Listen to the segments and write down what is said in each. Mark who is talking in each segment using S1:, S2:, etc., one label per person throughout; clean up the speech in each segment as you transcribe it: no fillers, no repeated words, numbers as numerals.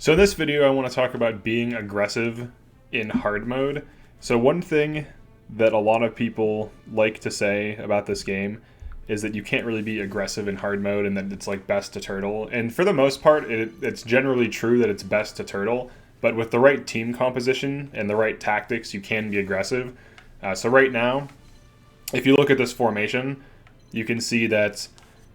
S1: So in this video, I want to talk about being aggressive in hard mode. So one thing that a lot of people like to say about this game is that you can't really be aggressive in hard mode and that it's like best to turtle. And for the most part, it's generally true that it's best to turtle, but with the right team composition and the right tactics, you can be aggressive. So right now, if you look at this formation, you can see that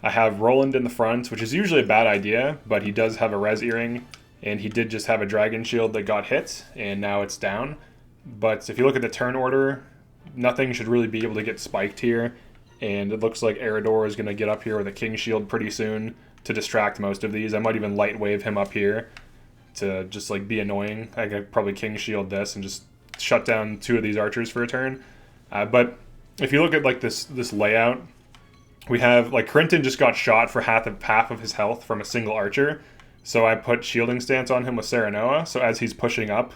S1: I have Roland in the front, which is usually a bad idea, but he does have a res earring. And he did just have a dragon shield that got hit, and now it's down. But if you look at the turn order, nothing should really be able to get spiked here. And it looks like Eridor is going to get up here with a king shield pretty soon to distract most of these. I might even light wave him up here to just like be annoying. I could probably king shield this and just shut down two of these archers for a turn. But if you look at like this layout, we have like Corinton just got shot for half of his health from a single archer. So I put shielding stance on him with Serenoa, so as he's pushing up,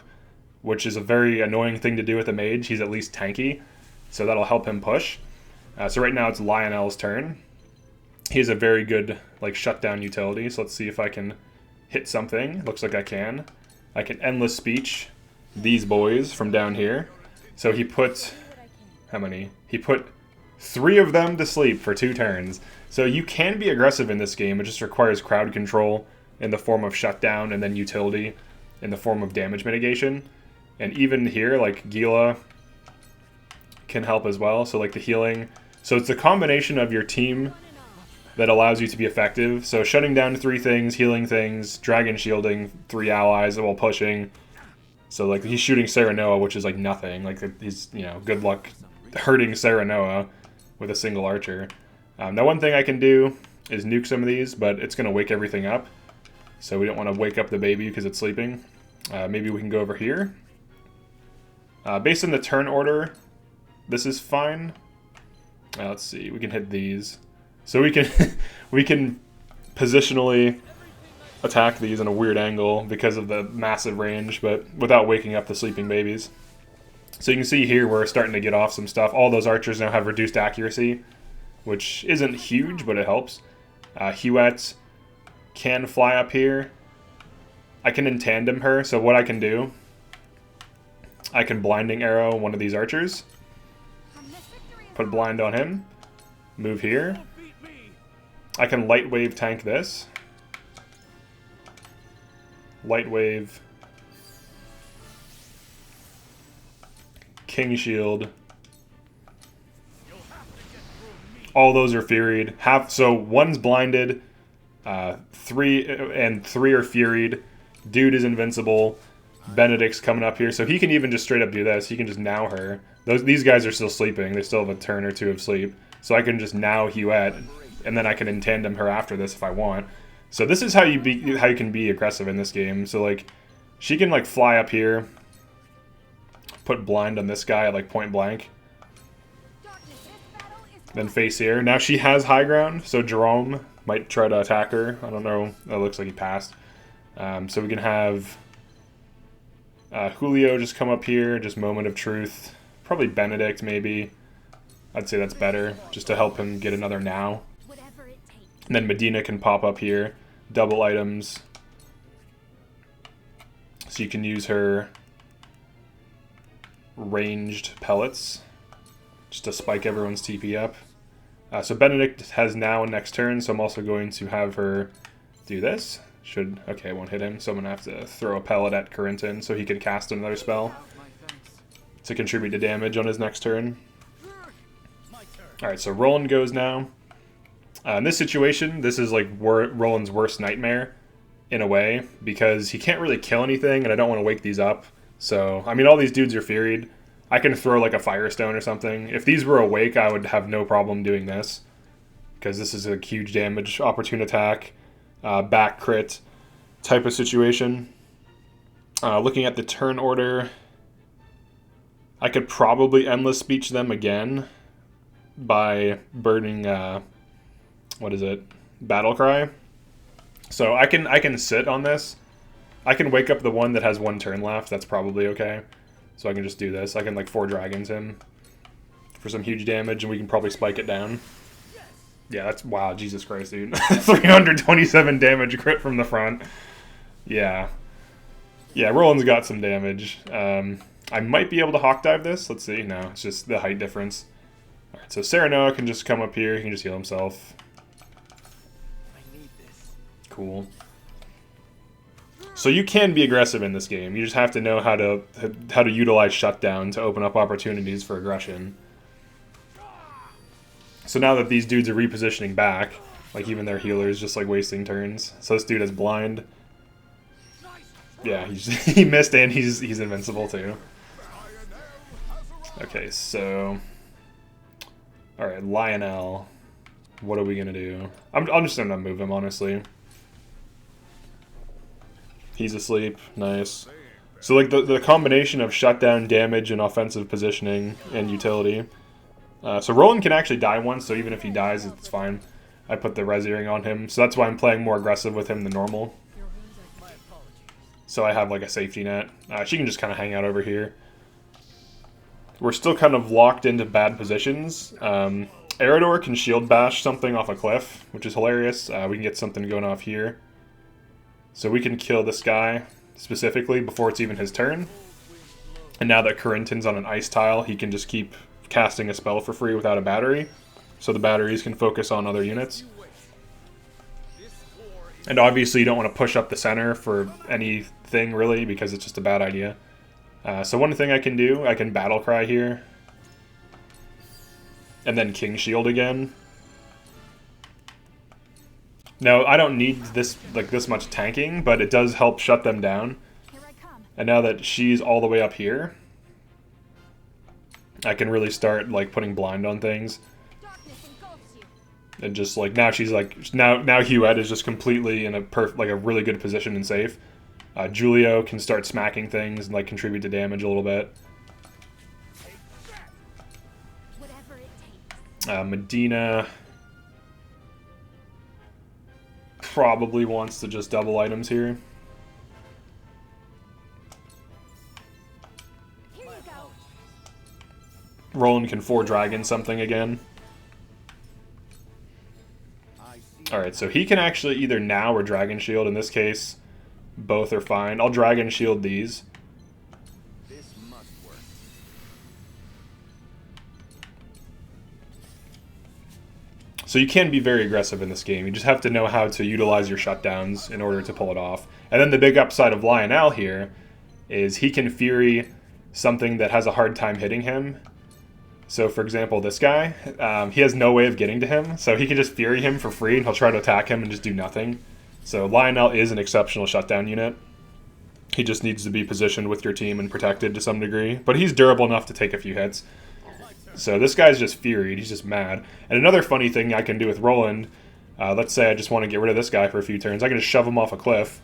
S1: which is a very annoying thing to do with a mage, he's at least tanky, so that'll help him push. So right now it's Lionel's turn. He has a very good like shutdown utility, so let's see if I can hit something. Looks like I can. I can endless speech these boys from down here. So he put, how many? He put 3 of them to sleep for 2 turns. So you can be aggressive in this game, it just requires crowd control in the form of shutdown, and then utility in the form of damage mitigation. And even here, like Gila can help as well, so like the healing. So it's a combination of your team that allows you to be effective. So shutting down 3 things, healing things, dragon shielding 3 allies while pushing. So like he's shooting Serenoa, which is like nothing. Like he's, you know, good luck hurting Serenoa with a single archer. Now one thing I can do is nuke some of these, but it's going to wake everything up. So we don't want to wake up the baby because it's sleeping. Maybe we can go over here. Based on the turn order, this is fine. Let's see, we can hit these. So we can we can positionally attack these in a weird angle because of the massive range, but without waking up the sleeping babies. So you can see here we're starting to get off some stuff. All those archers now have reduced accuracy, which isn't huge, but it helps. Huette can fly up here. I can in tandem her, so what I can do, I can blinding arrow one of these archers, put blind on him, move here. I can light wave tank this, light wave, king shield. All those are furied. So one's blinded. 3 are furied. Dude is invincible. Benedict's coming up here, so he can even just straight up do this. He can just now her. These guys are still sleeping. They still have a turn or 2 of sleep. So I can just now Huette, and then I can in tandem her after this if I want. So this is how you can be aggressive in this game. So like, she can like fly up here, put blind on this guy at like point blank, then face here. Now she has high ground, so Jerome might try to attack her. I don't know. It looks like he passed. So we can have Julio just come up here, just moment of truth. Probably Benedict, maybe. I'd say that's better, just to help him get another now. And then Medina can pop up here. Double items. So you can use her ranged pellets just to spike everyone's TP up. So Benedict has now next turn, so I'm also going to have her do this. Okay, it won't hit him, so I'm going to have to throw a pellet at Corinton so he can cast another spell to contribute to damage on his next turn. Alright, so Roland goes now. In this situation, this is like Roland's worst nightmare, in a way, because he can't really kill anything, and I don't want to wake these up. So, I mean, all these dudes are furied. I can throw like a Firestone or something. If these were awake, I would have no problem doing this, because this is a huge damage, opportune attack, back crit type of situation. Looking at the turn order, I could probably endless speech them again by burning, what is it, Battle Cry. So I can sit on this. I can wake up the one that has 1 turn left. That's probably okay. So I can just do this. I can like 4 dragons him for some huge damage, and we can probably spike it down. Yeah, that's, wow, Jesus Christ, dude. 327 damage crit from the front. Yeah. Yeah, Roland's got some damage. I might be able to hawk dive this. Let's see. No, it's just the height difference. All right, so Serenoa can just come up here. He can just heal himself. Cool. So you can be aggressive in this game. You just have to know how to utilize shutdown to open up opportunities for aggression. So now that these dudes are repositioning back, like even their healers just like wasting turns. So this dude has blind. Yeah, he missed and he's invincible too. Okay, so all right, Lionel. What are we gonna do? I'm just gonna move him honestly. He's asleep. Nice. So like the combination of shutdown, damage, and offensive positioning and utility. So Roland can actually die once, so even if he dies, it's fine. I put the res earring on him, so that's why I'm playing more aggressive with him than normal. So I have like a safety net. She can just kind of hang out over here. We're still kind of locked into bad positions. Eridor can shield bash something off a cliff, which is hilarious. We can get something going off here. So we can kill this guy specifically before it's even his turn. And now that Corinton's on an ice tile, he can just keep casting a spell for free without a battery. So the batteries can focus on other units. And obviously you don't want to push up the center for anything really because it's just a bad idea. So one thing I can do, I can battle cry here. And then King Shield again. Now, I don't need this much tanking, but it does help shut them down. And now that she's all the way up here, I can really start like putting blind on things. And just like now she's like now Huette is just completely in a really good position and safe. Julio can start smacking things and like contribute to damage a little bit. Medina probably wants to just double items here. Roland can 4 dragon something again. Alright, so he can actually either now or dragon shield. In this case, both are fine. I'll dragon shield these. So you can be very aggressive in this game. You just have to know how to utilize your shutdowns in order to pull it off. And then the big upside of Lionel here is he can Fury something that has a hard time hitting him. So for example, this guy, he has no way of getting to him. So he can just Fury him for free and he'll try to attack him and just do nothing. So Lionel is an exceptional shutdown unit. He just needs to be positioned with your team and protected to some degree. But he's durable enough to take a few hits. So this guy's just furied, he's just mad. And another funny thing I can do with Roland, let's say I just want to get rid of this guy for a few turns, I can just shove him off a cliff.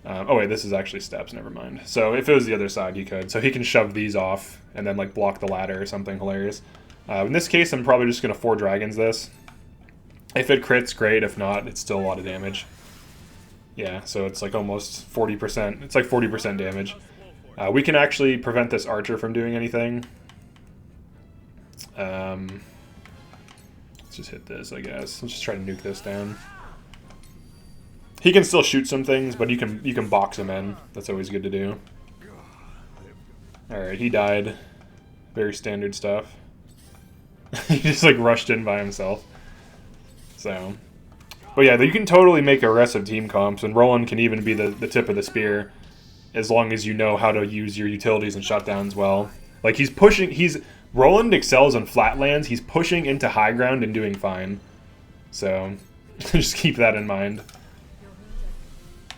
S1: Oh wait, this is actually steps, never mind. So if it was the other side, he could. So he can shove these off and then like block the ladder or something hilarious. In this case, I'm probably just going to 4 dragons this. If it crits, great. If not, it's still a lot of damage. Yeah, so it's like almost 40%. It's like 40% damage. We can actually prevent this archer from doing anything. Let's just hit this, I guess. Let's just try to nuke this down. He can still shoot some things, but you can box him in. That's always good to do. Alright, he died. Very standard stuff. He just like rushed in by himself. So, but yeah, you can totally make aggressive team comps, and Roland can even be the tip of the spear as long as you know how to use your utilities and shutdowns well. Like Roland excels on flatlands. He's pushing into high ground and doing fine. So just keep that in mind.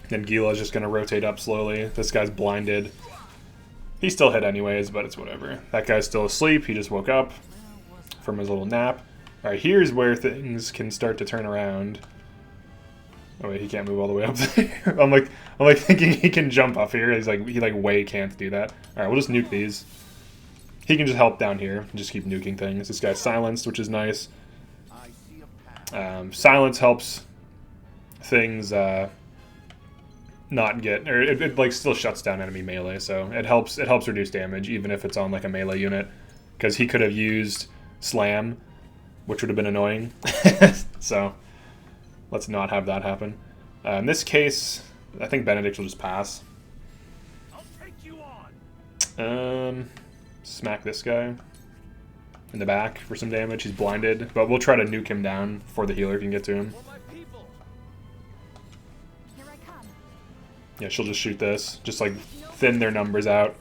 S1: Then Gila's just going to rotate up slowly. This guy's blinded. He still hit anyways, but it's whatever. That guy's still asleep. He just woke up from his little nap. Alright, here's where things can start to turn around. Oh wait, he can't move all the way up there. I'm like thinking he can jump up here. He way can't do that. Alright, we'll just nuke these. He can just help down here and just keep nuking things. This guy's silenced, which is nice. Silence helps things not get, or it like still shuts down enemy melee, so it helps reduce damage even if it's on like a melee unit, because he could have used slam, which would have been annoying. So let's not have that happen. In this case, I think Benedict will just pass. Smack this guy in the back for some damage. He's blinded, but we'll try to nuke him down before the healer can get to him. Yeah, she'll just shoot this. Just like thin their numbers out.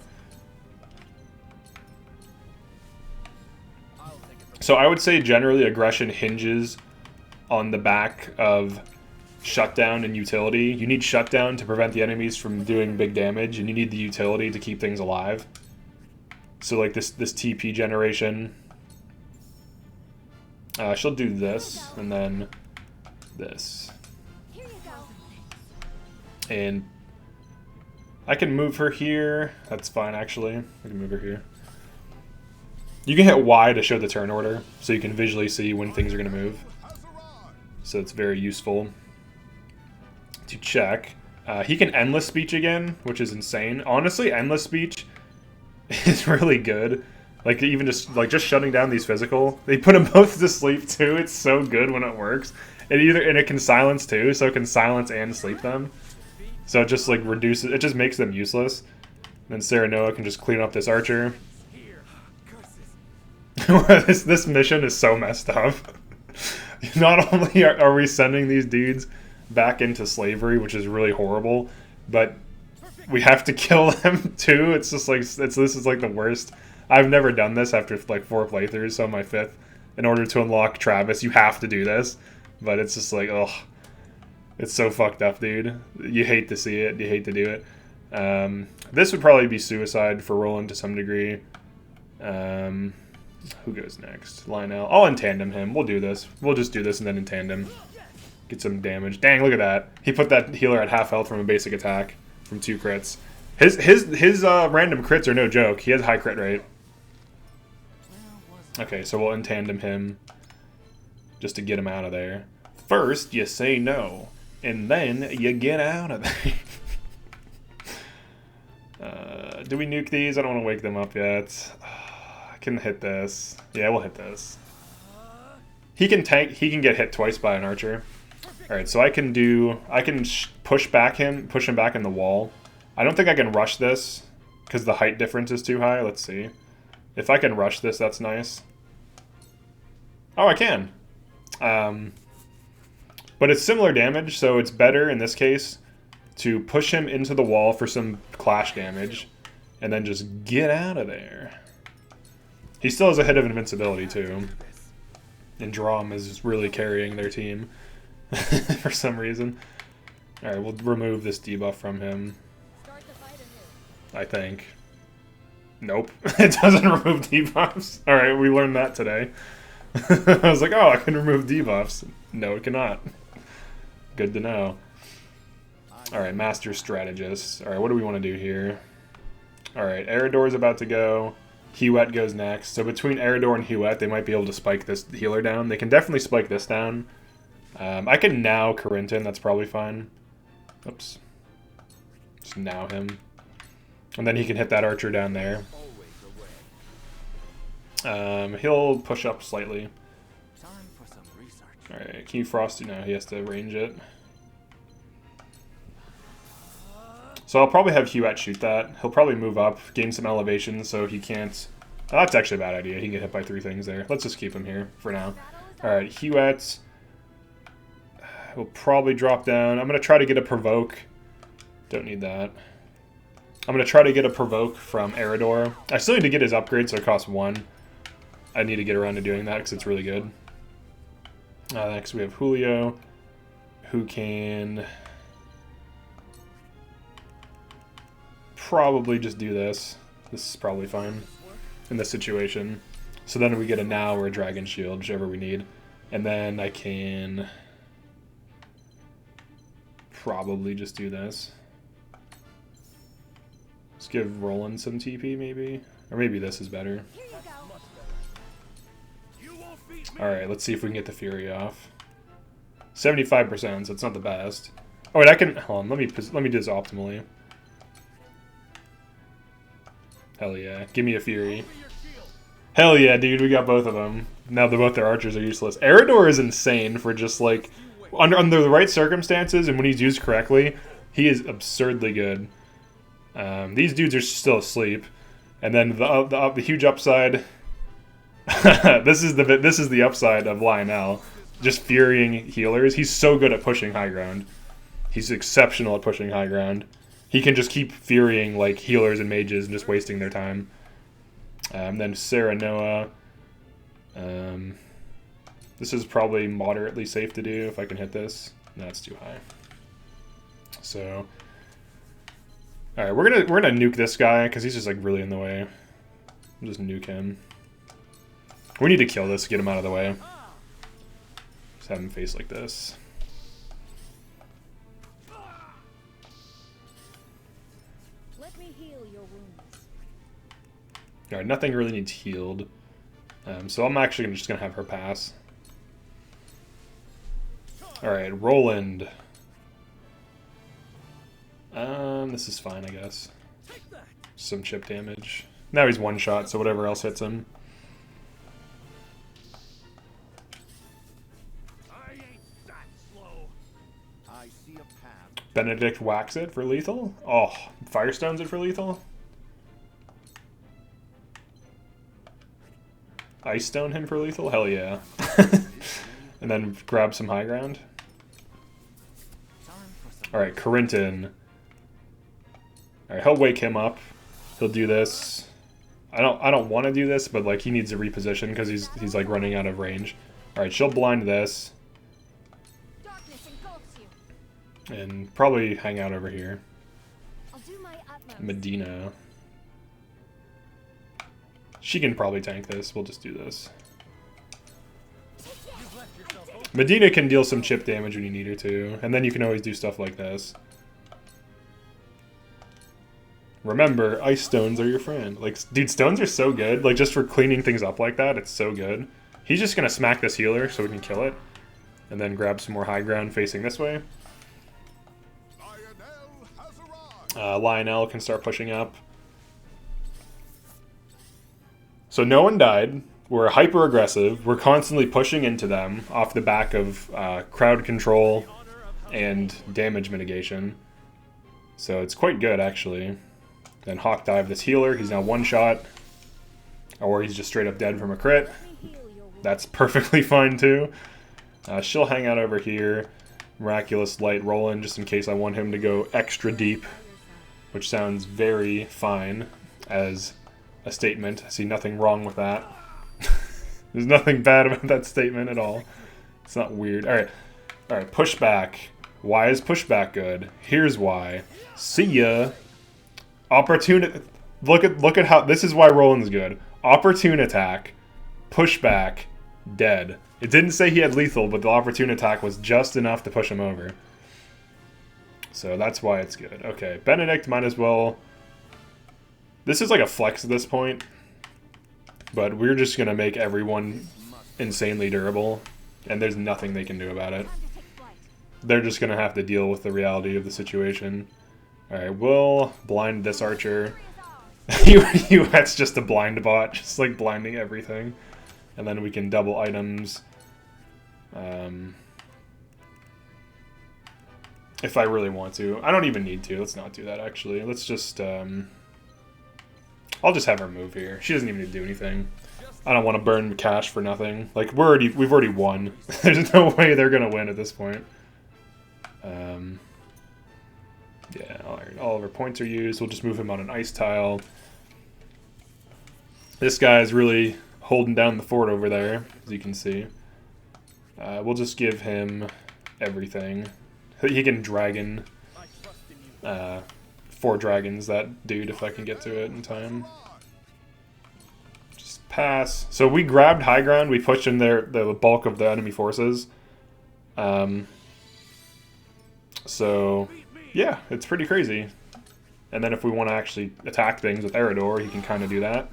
S1: So I would say generally aggression hinges on the back of shutdown and utility. You need shutdown to prevent the enemies from doing big damage, and you need the utility to keep things alive. So like this TP generation, she'll do this and then this, and I can move her here. That's fine actually. I can move her here. You can hit Y to show the turn order, so you can visually see when things are going to move. So it's very useful to check. He can endless speech again, which is insane. Honestly, endless speech is really good. Like even just shutting down these physical. They put them both to sleep too. It's so good when it works. And it can silence too, so it can silence and sleep them. So it just like reduces. It just makes them useless. And then Serenoa can just clean up this archer. This mission is so messed up. Not only are we sending these dudes back into slavery, which is really horrible, but we have to kill them too. It's just like this is like the worst. I've never done this after like 4 playthroughs, so my 5th. In order to unlock Travis, you have to do this, but it's just like, ugh, it's so fucked up, dude. You hate to see it. You hate to do it. This would probably be suicide for Roland to some degree. Who goes next? Lionel. I'll in-tandem him. We'll do this. We'll just do this and then in-tandem. Get some damage. Dang, look at that. He put that healer at half health from a basic attack from 2 crits. His random crits are no joke. He has high crit rate. Okay, so we'll in-tandem him just to get him out of there. First, you say no, and then you get out of there. Do we nuke these? I don't want to wake them up yet. Can hit this. Yeah, we'll hit this. He can tank. He can get hit twice by an archer. All right, so I can push him back in the wall. I don't think I can rush this because the height difference is too high. Let's see. If I can rush this, that's nice. Oh, I can. But it's similar damage, so it's better in this case to push him into the wall for some clash damage and then just get out of there. He still has a hit of invincibility, too. And Drom is really carrying their team for some reason. Alright, we'll remove this debuff from him. I think. Nope. It doesn't remove debuffs. Alright, we learned that today. I was like, oh, I can remove debuffs. No, it cannot. Good to know. Alright, Master Strategist. Alright, what do we want to do here? Alright, Eridor's about to go. Huet goes next. So between Eridor and Huet, they might be able to spike this healer down. They can definitely spike this down. I can now Corinton. That's probably fine. Oops. Just now him. And then he can hit that archer down there. He'll push up slightly. Alright, can you frost? No, he has to range it. So I'll probably have Huet shoot that. He'll probably move up, gain some elevation so he can't... Oh, that's actually a bad idea. He can get hit by 3 things there. Let's just keep him here for now. Alright, Huet will probably drop down. I'm going to try to get a provoke. Don't need that. I'm going to try to get a provoke from Eridor. I still need to get his upgrade, so it costs 1. I need to get around to doing that because it's really good. Next we have Julio, who can... probably just do this. This is probably fine in this situation. So then we get a now or a dragon shield, whichever we need. And then I can probably just do this. Let's give Roland some TP maybe. Or maybe this is better. Alright, let's see if we can get the Fury off. 75%, so it's not the best. Oh wait, I can... Hold on, let me do this optimally. Hell yeah. Give me a Fury. Hell yeah, dude. We got both of them. Now both their archers are useless. Eridor is insane for just, like... Under the right circumstances and when he's used correctly, he is absurdly good. These dudes are still asleep. And then the huge upside. this is the upside of Lionel, just furying healers. He's so good at pushing high ground. He's exceptional at pushing high ground. He can just keep furying like healers and mages and just wasting their time. Then Sarah Noah. This is probably moderately safe to do if I can hit this. No, it's too high. So, all right, we're gonna nuke this guy because he's just like really in the way. We'll just nuke him. We need to kill this to get him out of the way. Just have him face like this.
S2: Let me heal your wounds.
S1: All right, nothing really needs healed. So I'm actually just gonna have her pass. All right, Roland. This is fine, I guess. Some chip damage. Now he's one shot, so whatever else hits him. Benedict whacks it for lethal. Oh, Firestones it for lethal. Ice Stone him for lethal? Hell yeah. And then grab some high ground. Alright, Corinton. Alright, he'll wake him up. He'll do this. I don't want to do this, but like he needs to reposition because he's like running out of range. Alright, she'll blind this. And probably hang out over here.
S2: I'll do my utmost.
S1: Medina. She can probably tank this. We'll just do this. Medina can deal some chip damage when you need her to. And then you can always do stuff like this. Remember, ice stones are your friend. Like, dude, stones are so good. Like, just for cleaning things up like that, it's so good. He's just going to smack this healer so we can kill it. And then grab some more high ground facing this way. Lionel can start pushing up. So no one died. We're hyper aggressive. We're constantly pushing into them off the back of crowd control and damage mitigation. So it's quite good, actually. Then Hawk Dive this healer. He's now one shot. Or he's just straight up dead from a crit. That's perfectly fine, too. She'll hang out over here. Miraculous Light Roland, just in case I want him to go extra deep. Which sounds very fine as a statement. I see nothing wrong with that. There's nothing bad about that statement at all. It's not weird. Alright, pushback. Why is pushback good? Here's why. See ya. Opportunity. Look at how. This is why Roland's good. Opportune attack. Pushback. Dead. It didn't say he had lethal, but the opportune attack was just enough to push him over. So that's why it's good. Okay, Benedict might as well... This is like a flex at this point. But we're just going to make everyone insanely durable. And there's nothing they can do about it. They're just going to have to deal with the reality of the situation. Alright, we'll blind this archer. That's just a blind bot. Just like blinding everything. And then we can double items. If I really want to. I don't even need to. Let's not do that, actually. Let's just... I'll just have her move here. She doesn't even need to do anything. I don't want to burn cash for nothing. Like, we've already won. There's no way they're going to win at this point. Yeah, all of our points are used. We'll just move him on an ice tile. This guy is really holding down the fort over there, as you can see. We'll just give him everything. He can dragon 4 dragons, that dude, if I can get to it in time. Just pass. So we grabbed high ground. We pushed in there the bulk of the enemy forces. So, yeah, it's pretty crazy. And then if we want to actually attack things with Eridor, he can kind of do that.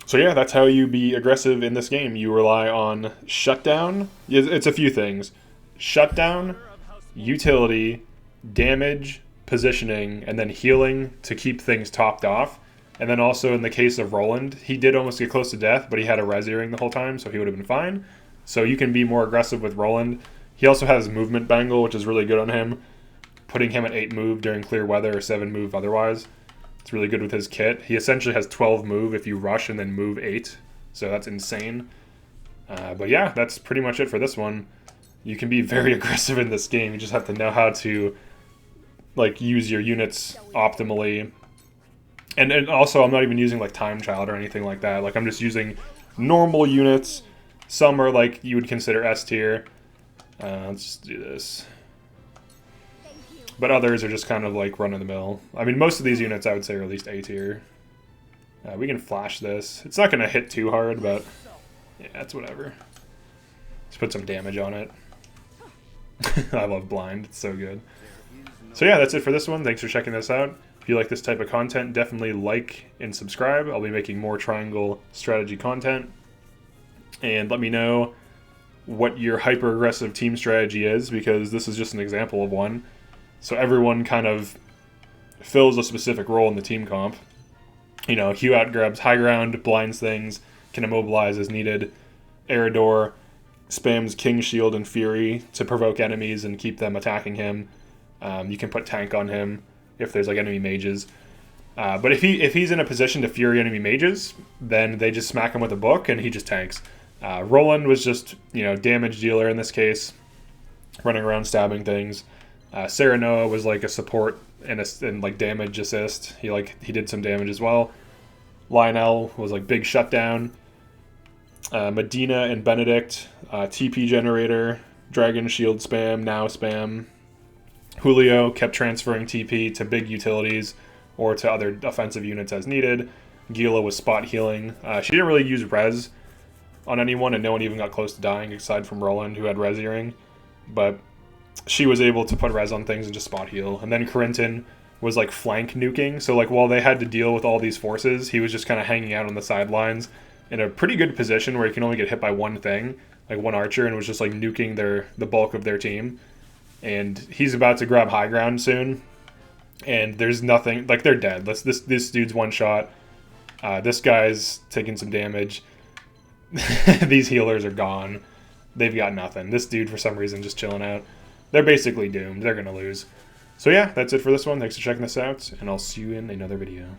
S1: So yeah, that's how you be aggressive in this game. You rely on shutdown. It's a few things. Shutdown, utility, damage, positioning, and then healing to keep things topped off. And then also in the case of Roland, he did almost get close to death, but he had a res earring the whole time, so he would have been fine. So you can be more aggressive with Roland. He also has movement bangle, which is really good on him. putting him at 8 move during clear weather or 7 move otherwise. It's really good with his kit. He essentially has 12 move if you rush and then move 8. So that's insane. But yeah, that's pretty much it for this one. You can be very aggressive in this game. You just have to know how to like use your units optimally. And also, I'm not even using like Time Child or anything like that. Like I'm just using normal units. Some are like you would consider S tier. Let's just do this. But others are just kind of like run-of-the-mill. I mean, most of these units I would say are at least A tier. We can flash this. It's not going to hit too hard, but yeah, it's whatever. Let's put some damage on it. I love blind. It's so good. So yeah, that's it for this one. Thanks for checking this out. If you like this type of content, definitely like and subscribe. I'll be making more triangle strategy content. And let me know what your hyper-aggressive team strategy is, because this is just an example of one. So everyone kind of fills a specific role in the team comp. You know, Hugh outgrabs high ground, blinds things, can immobilize as needed. Eridor spams King Shield and Fury to provoke enemies and keep them attacking him. You can put tank on him if there's like enemy mages. But if he's in a position to Fury enemy mages, then they just smack him with a book and he just tanks. Roland was just, you know, damage dealer in this case, running around stabbing things. Serenoa was like a support and like damage assist. He did some damage as well. Lionel was like big shutdown. Medina and Benedict, TP generator, dragon shield spam, now spam. Julio kept transferring TP to big utilities or to other offensive units as needed. Gila was spot healing. She didn't really use res on anyone, and no one even got close to dying aside from Roland, who had res earring. But she was able to put res on things and just spot heal. And then Corinton was like flank nuking. So like while they had to deal with all these forces, he was just kind of hanging out on the sidelines in a pretty good position where he can only get hit by one thing, like one archer, and was just like nuking the bulk of their team. And he's about to grab high ground soon, and there's nothing, like they're dead. This dude's one shot. This guy's taking some damage. These healers are gone. They've got nothing. This dude for some reason just chilling out. They're basically doomed. They're gonna lose. So yeah, that's it for this one. Thanks for checking this out, and I'll see you in another video.